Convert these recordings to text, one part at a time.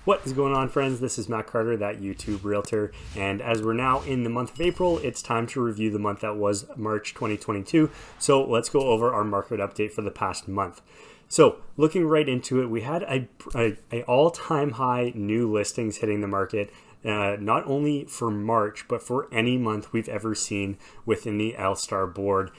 What is going on, friends? This is Matt Carter, that YouTube realtor, and as we're now in the month of April, it's time to review the month that was March 2022. So let's go over our market update for the past month. So looking right into it, we had a all-time high new listings hitting the market, not only for March, but for any month we've ever seen within the L-Star board,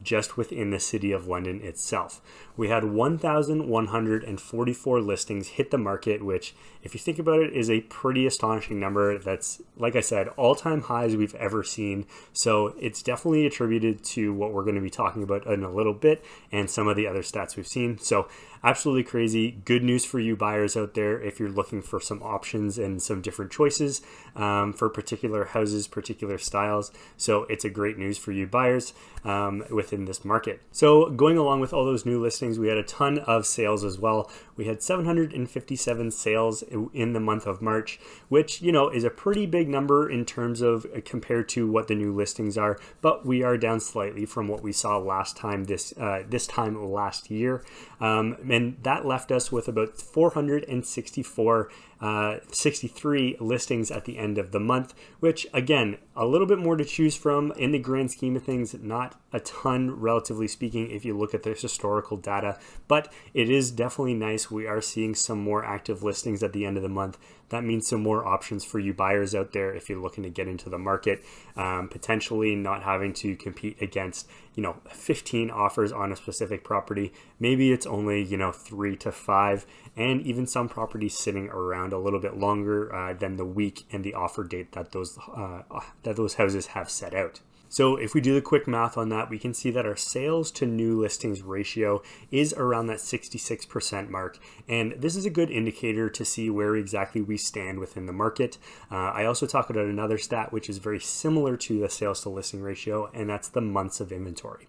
just within the city of London itself. We had 1,144 listings hit the market, which, if you think about it, is a pretty astonishing number. That's, like I said, all-time highs we've ever seen. So it's definitely attributed to what we're going to be talking about in a little bit and some of the other stats we've seen. So absolutely crazy. Good news for you buyers out there if you're looking for some options and some different choices for particular houses, particular styles. So it's a great news for you buyers within this market. So going along with all those new listings, we had a ton of sales as well. We had 757 sales in the month of March, which, you know, is a pretty big number in terms of compared to what the new listings are, but we are down slightly from what we saw last time this time last year. And that left us with about 63 listings at the end of the month, which, again, a little bit more to choose from in the grand scheme of things, not a ton relatively speaking if you look at the historical data, but it is definitely nice. We are seeing some more active listings at the end of the month. That means some more options for you buyers out there if you're looking to get into the market, potentially not having to compete against, 15 offers on a specific property. Maybe it's only, 3 to 5, and even some properties sitting around a little bit longer than the week and the offer date that those houses have set out. So if we do the quick math on that, we can see that our sales to new listings ratio is around that 66% mark. And this is a good indicator to see where exactly we stand within the market. I also talk about another stat, which is very similar to the sales to listing ratio, and that's the months of inventory.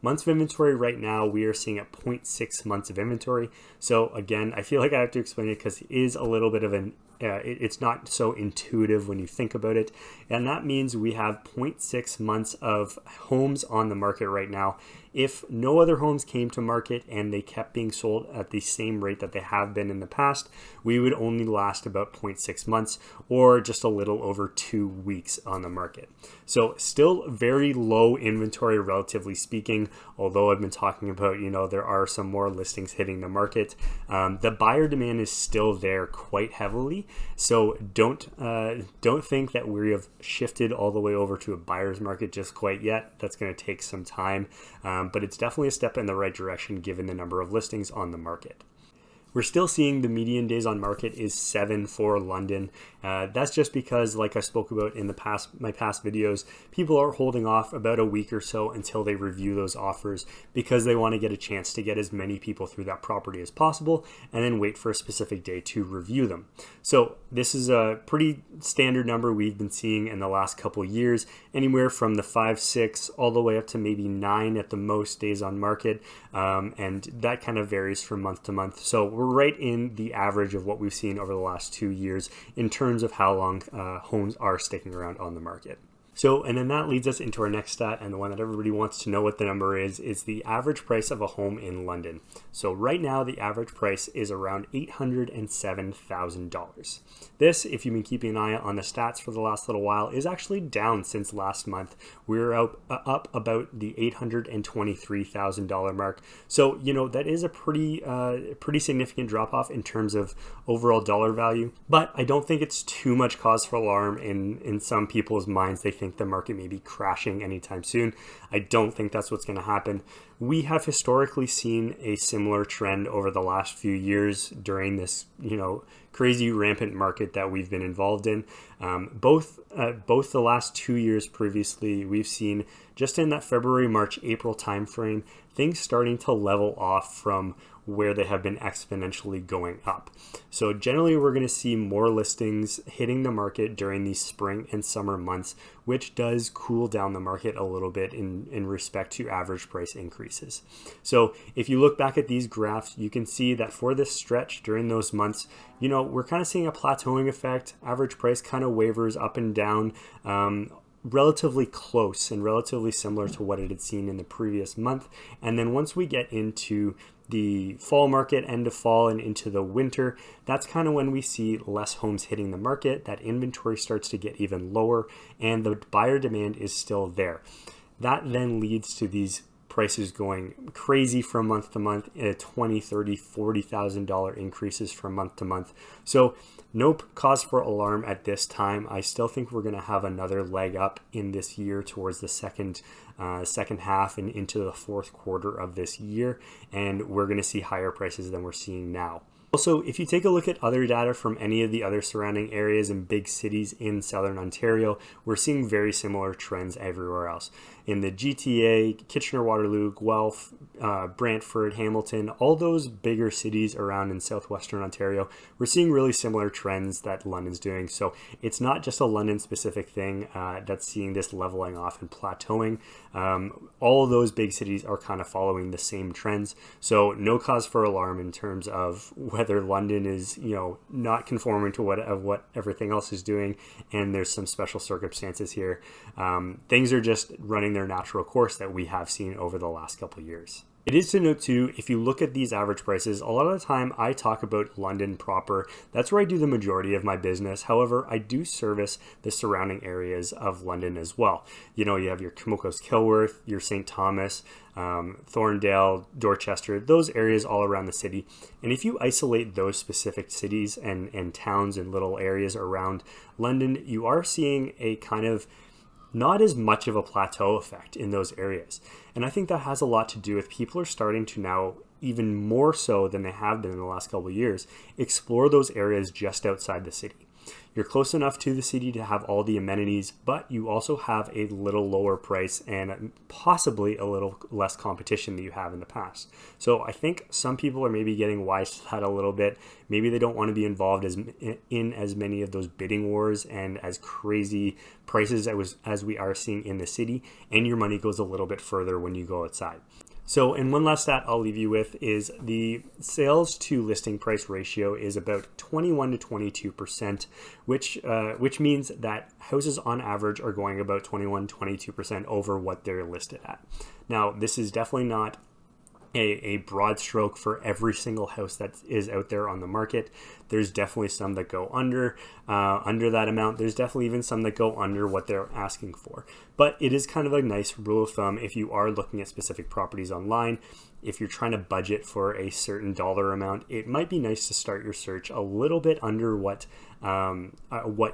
Months of inventory right now, we are seeing at 0.6 months of inventory. So again, I feel like I have to explain it because it is a little bit of it's not so intuitive when you think about it. And that means we have 0.6 months of homes on the market right now. If no other homes came to market and they kept being sold at the same rate that they have been in the past, we would only last about 0.6 months or just a little over 2 weeks on the market. So still very low inventory relatively speaking, although I've been talking about, there are some more listings hitting the market. The buyer demand is still there quite heavily. So don't think that we have shifted all the way over to a buyer's market just quite yet. That's going to take some time, but it's definitely a step in the right direction given the number of listings on the market. We're still seeing the median days on market is 7 for London. That's just because, like I spoke about in my past videos, people are holding off about a week or so until they review those offers because they want to get a chance to get as many people through that property as possible and then wait for a specific day to review them. So this is a pretty standard number we've been seeing in the last couple of years, anywhere from the 5, 6, all the way up to maybe 9 at the most days on market. And that kind of varies from month to month. So we're right in the average of what we've seen over the last 2 years in terms of how long homes are sticking around on the market. So, and then that leads us into our next stat, and the one that everybody wants to know what the number is the average price of a home in London. So right now, the average price is around $807,000. This, if you've been keeping an eye on the stats for the last little while, is actually down since last month. We're up about the $823,000 mark. So, that is a pretty significant drop off in terms of overall dollar value, but I don't think it's too much cause for alarm in some people's minds. They think the market may be crashing anytime soon. I don't think that's what's going to happen. We have historically seen a similar trend over the last few years during this, crazy rampant market that we've been involved in. Both the last 2 years previously, we've seen just in that February, March, April timeframe, things starting to level off from where they have been exponentially going up. So generally, we're going to see more listings hitting the market during these spring and summer months, which does cool down the market a little bit in respect to average price increases. So if you look back at these graphs, you can see that for this stretch during those months, we're kind of seeing a plateauing effect. Average price kind of wavers up and down relatively close and relatively similar to what it had seen in the previous month. And then once we get into the fall market, end of fall and into the winter, that's kind of when we see less homes hitting the market, that inventory starts to get even lower, and the buyer demand is still there. That then leads to these prices going crazy from month to month, $20,000, $30,000, $40,000 increases from month to month. So no cause for alarm at this time. I still think we're going to have another leg up in this year towards the second half and into the fourth quarter of this year, and we're going to see higher prices than we're seeing now. Also, if you take a look at other data from any of the other surrounding areas and big cities in Southern Ontario, we're seeing very similar trends everywhere else. In the GTA, Kitchener-Waterloo, Guelph, Brantford, Hamilton, all those bigger cities around in southwestern Ontario, we're seeing really similar trends that London's doing. So it's not just a London-specific thing that's seeing this leveling off and plateauing. All of those big cities are kind of following the same trends. So no cause for alarm in terms of whether London is, not conforming to what everything else is doing, and there's some special circumstances here. Things are just running their natural course that we have seen over the last couple of years. It is to note too, if you look at these average prices, a lot of the time I talk about London proper. That's where I do the majority of my business. However, I do service the surrounding areas of London as well. You have your Kimokos Kilworth, your St. Thomas, Thorndale, Dorchester, those areas all around the city. And if you isolate those specific cities and towns and little areas around London, you are seeing a kind of not as much of a plateau effect in those areas. And I think that has a lot to do with people are starting to now, even more so than they have been in the last couple of years, explore those areas just outside the city. You're close enough to the city to have all the amenities, but you also have a little lower price and possibly a little less competition than you have in the past. So I think some people are maybe getting wise to that a little bit. Maybe they don't want to be involved in as many of those bidding wars and as crazy prices as we are seeing in the city, and your money goes a little bit further when you go outside. So, and one last stat I'll leave you with is the sales to listing price ratio is about 21 to 22%, which means that houses on average are going about 21, 22% over what they're listed at. Now, this is definitely not a broad stroke for every single house that is out there on the market. There's definitely some that go under that amount. There's definitely even some that go under what they're asking for. But it is kind of a nice rule of thumb if you are looking at specific properties online. If you're trying to budget for a certain dollar amount, it might be nice to start your search a little bit under what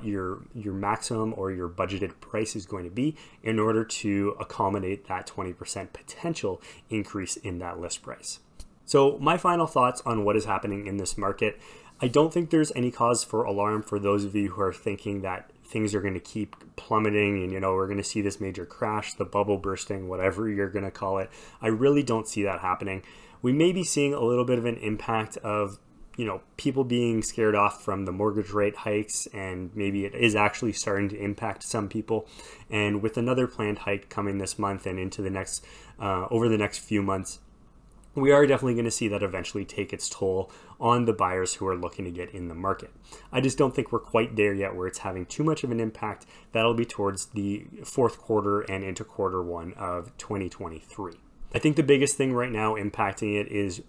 your maximum or your budgeted price is going to be in order to accommodate that 20% potential increase in that list price. So my final thoughts on what is happening in this market. I don't think there's any cause for alarm for those of you who are thinking that things are going to keep plummeting and, we're going to see this major crash, the bubble bursting, whatever you're going to call it. I really don't see that happening. We may be seeing a little bit of an impact of, people being scared off from the mortgage rate hikes, and maybe it is actually starting to impact some people. And with another planned hike coming this month and into the next, over the next few months, we are definitely going to see that eventually take its toll on the buyers who are looking to get in the market. I just don't think we're quite there yet where it's having too much of an impact. That'll be towards the fourth quarter and into quarter one of 2023. I think the biggest thing right now impacting it is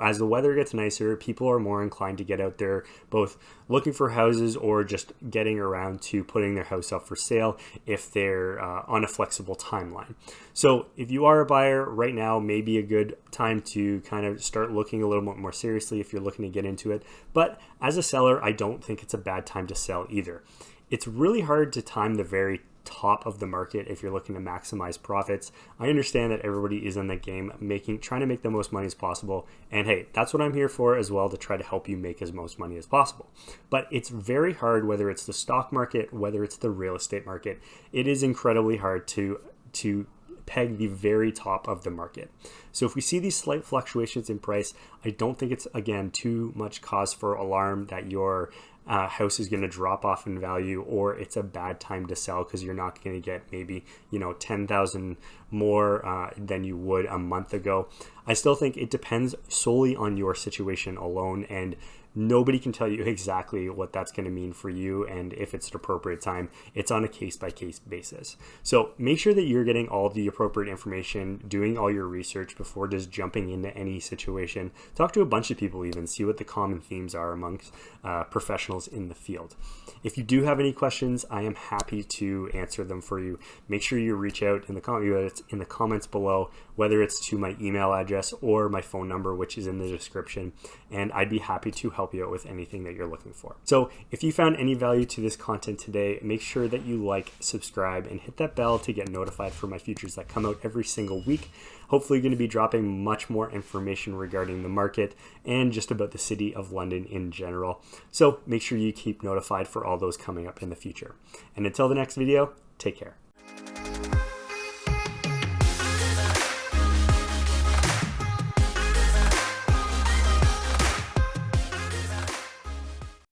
as the weather gets nicer, people are more inclined to get out there, both looking for houses or just getting around to putting their house up for sale if they're on a flexible timeline. So if you are a buyer right now, may be a good time to kind of start looking a little bit more seriously if you're looking to get into it. But as a seller, I don't think it's a bad time to sell either. It's really hard to time the very top of the market if you're looking to maximize profits. I understand that everybody is in the game trying to make the most money as possible, and hey, that's what I'm here for as well, to try to help you make as most money as possible. But it's very hard, whether it's the stock market, whether it's the real estate market, it is incredibly hard to peg the very top of the market. So if we see these slight fluctuations in price, I don't think it's, again, too much cause for alarm that your house is going to drop off in value, or it's a bad time to sell because you're not going to get maybe 10,000 more than you would a month ago. I still think it depends solely on your situation alone, and Nobody can tell you exactly what that's going to mean for you and if it's an appropriate time. It's on a case-by-case basis. So make sure that you're getting all the appropriate information, doing all your research before just jumping into any situation. Talk to a bunch of people, even see what the common themes are amongst professionals in the field. If you do have any questions, I am happy to answer them for you. Make sure you reach out in the comments below, whether it's to my email address or my phone number, which is in the description, and I'd be happy to help you out with anything that you're looking for. So if you found any value to this content today, make sure that you like, subscribe, and hit that bell to get notified for my features that come out every single week. Hopefully going to be dropping much more information regarding the market and just about the city of London in general. So make sure you keep notified for all those coming up in the future. And until the next video, take care.